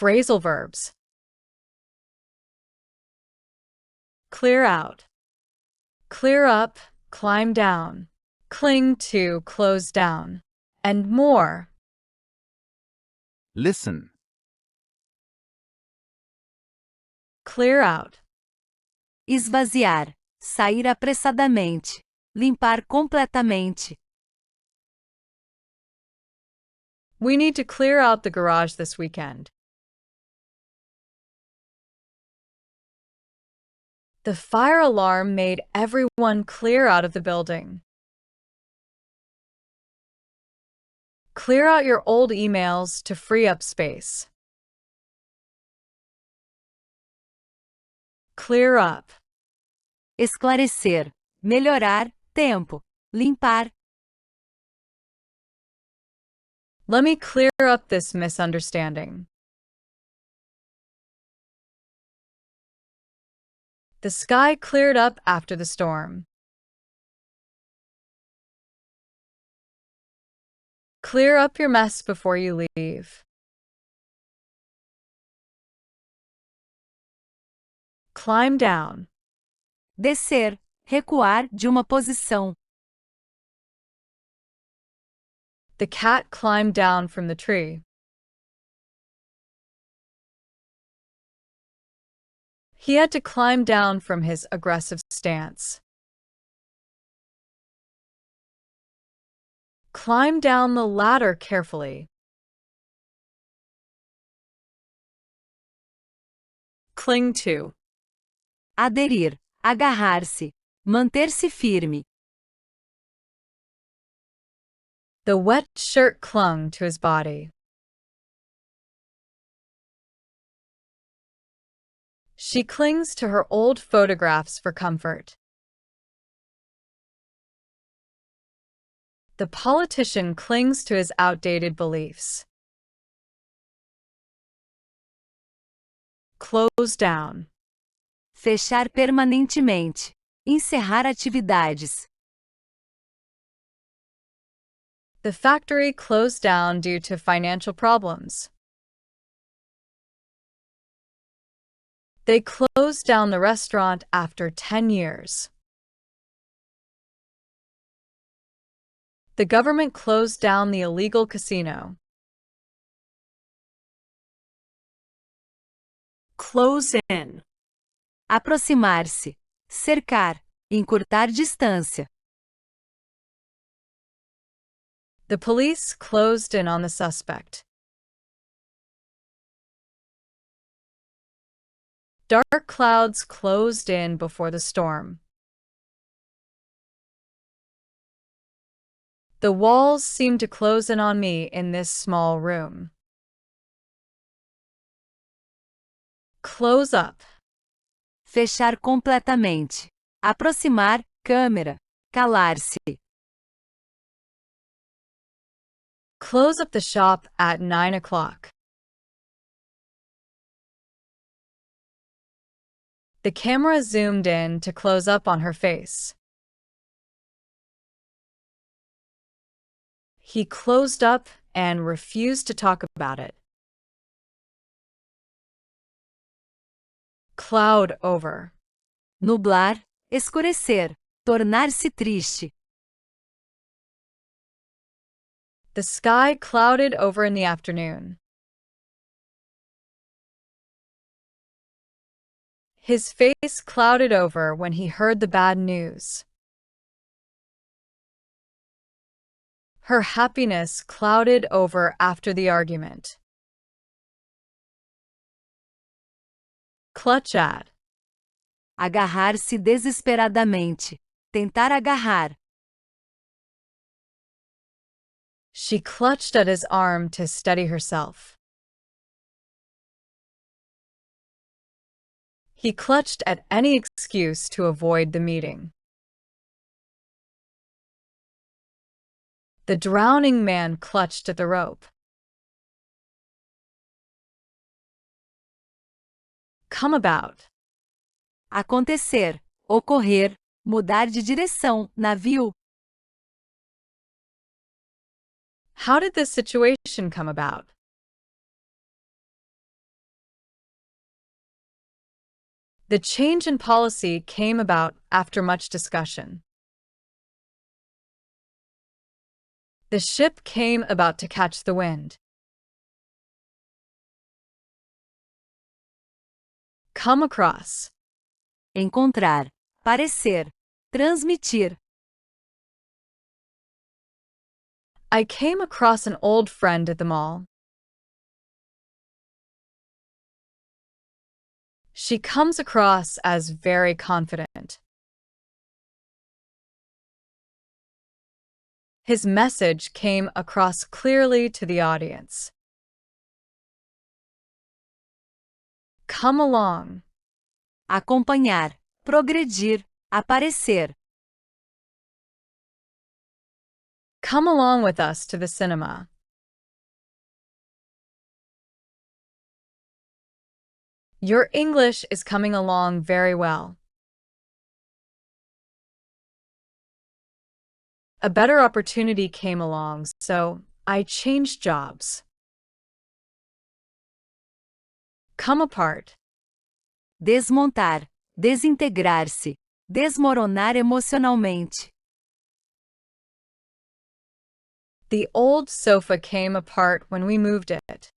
Phrasal verbs. Clear out. Clear up, climb down, cling to, close down, and more. Listen. Clear out. Esvaziar, sair apressadamente, limpar completamente. We need to clear out the garage this weekend. The fire alarm made everyone clear out of the building. Clear out your old emails to free up space. Clear up. Esclarecer, melhorar, tempo, limpar. Let me clear up this misunderstanding. The sky cleared up after the storm. Clear up your mess before you leave. Climb down. Descer, recuar de uma posição. The cat climbed down from the tree. He had to climb down from his aggressive stance. Climb down the ladder carefully. Cling to. Aderir, agarrar-se, manter-se firme. The wet shirt clung to his body. She clings to her old photographs for comfort. The politician clings to his outdated beliefs. Close down. Fechar permanentemente. Encerrar atividades. The factory closed down due to financial problems. They closed down the restaurant after 10 years. The government closed down the illegal casino. Close in. Aproximar-se. Cercar. Encurtar distância. The police closed in on the suspect. Dark clouds closed in before the storm. The walls seemed to close in on me in this small room. Close up. Fechar completamente. Aproximar, câmera. Calar-se. Close up the shop at 9 o'clock. The camera zoomed in to close up on her face. He closed up and refused to talk about it. Cloud over. Nublar, escurecer. Tornar-se triste. The sky clouded over in the afternoon. His face clouded over when he heard the bad news. Her happiness clouded over after the argument. Clutch at. Agarrar-se desesperadamente. Tentar agarrar. She clutched at his arm to steady herself. He clutched at any excuse to avoid the meeting. The drowning man clutched at the rope. Come about. Acontecer. Ocorrer. Mudar de direção. Navio. How did this situation come about? The change in policy came about after much discussion. The ship came about to catch the wind. Come across. Encontrar. Parecer. Transmitir. I came across an old friend at the mall. She comes across as very confident. His message came across clearly to the audience. Come along. Acompanhar. Progredir. Aparecer. Come along with us to the cinema. Your English is coming along very well. A better opportunity came along, so I changed jobs. Come apart. Desmontar. Desintegrar-se. Desmoronar emocionalmente. The old sofa came apart when we moved it.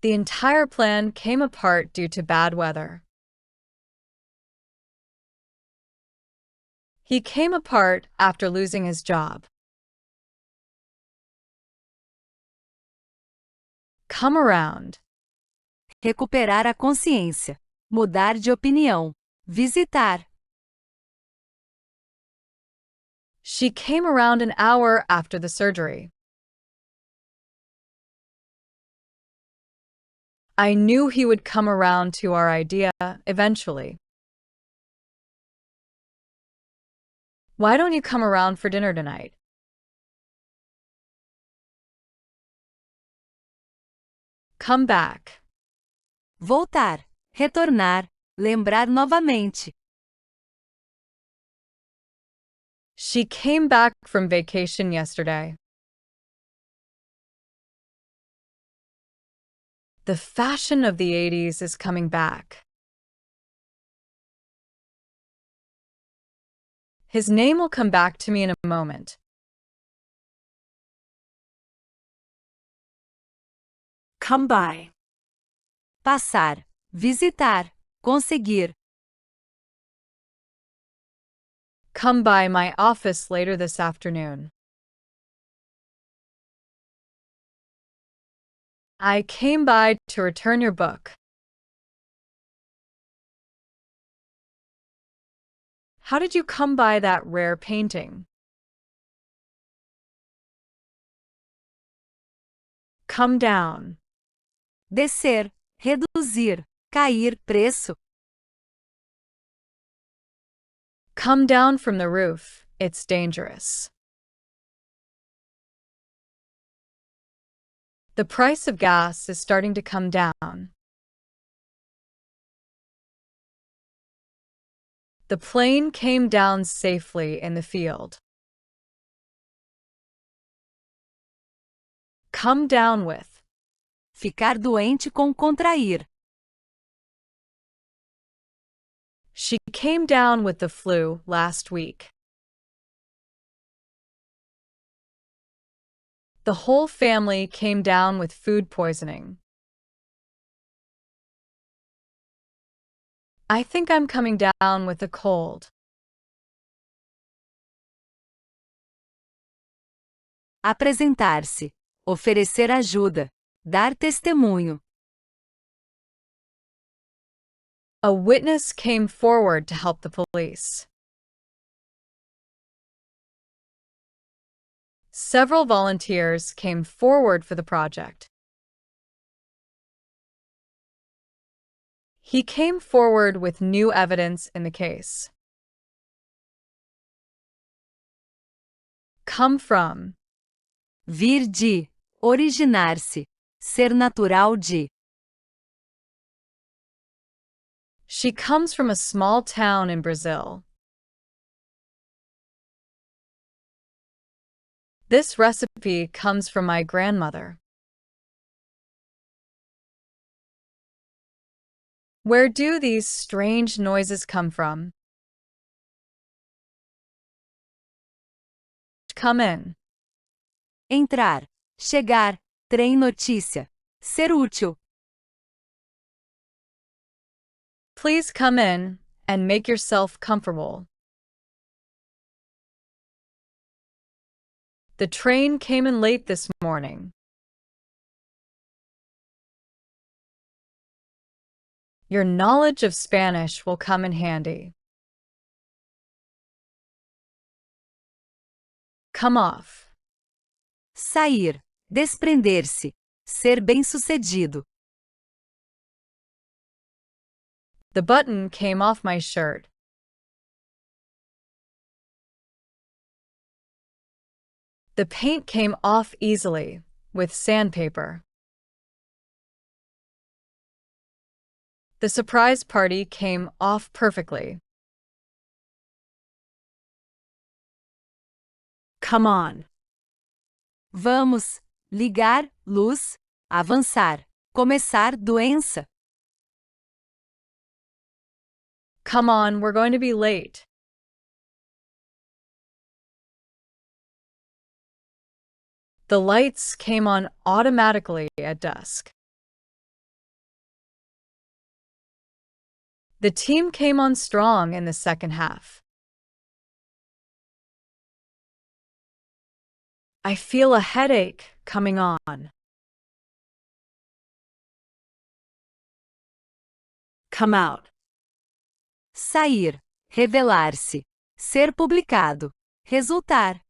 The entire plan came apart due to bad weather. He came apart after losing his job. Come around. Recuperar a consciência. Mudar de opinião. Visitar. She came around an hour after the surgery. I knew he would come around to our idea eventually. Why don't you come around for dinner tonight? Come back. Voltar. Retornar. Lembrar novamente. She came back from vacation yesterday. The fashion of the 80s is coming back. His name will come back to me in a moment. Come by. Passar. Visitar. Conseguir. Come by my office later this afternoon. I came by to return your book. How did you come by that rare painting? Come down. Descer. Reduzir. Cair. Preço. Come down from the roof. It's dangerous. The price of gas is starting to come down. The plane came down safely in the field. Come down with. Ficar doente com contrair. She came down with the flu last week. The whole family came down with food poisoning. I think I'm coming down with a cold. Apresentar-se. Oferecer ajuda. Dar testemunho. A witness came forward to help the police. Several volunteers came forward for the project. He came forward with new evidence in the case. Come from. Vir de. Originar-se. Ser natural de. She comes from a small town in Brazil. This recipe comes from my grandmother. Where do these strange noises come from? Come in. Entrar, chegar, trem notícia. Ser útil. Please come in and make yourself comfortable. The train came in late this morning. Your knowledge of Spanish will come in handy. Come off. Sair, desprender-se. Ser bem-sucedido. The button came off my shirt. The paint came off easily with sandpaper. The surprise party came off perfectly. Come on. Vamos. Ligar, luz. Avançar. Começar, doença. Come on, we're going to be late. The lights came on automatically at dusk. The team came on strong in the second half. I feel a headache coming on. Come out. Sair. Revelar-se. Ser publicado. Resultar.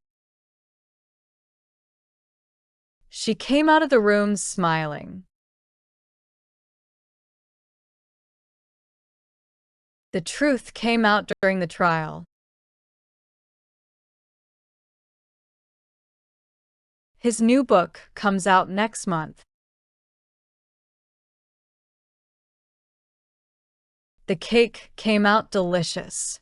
She came out of the room smiling. The truth came out during the trial. His new book comes out next month. The cake came out delicious.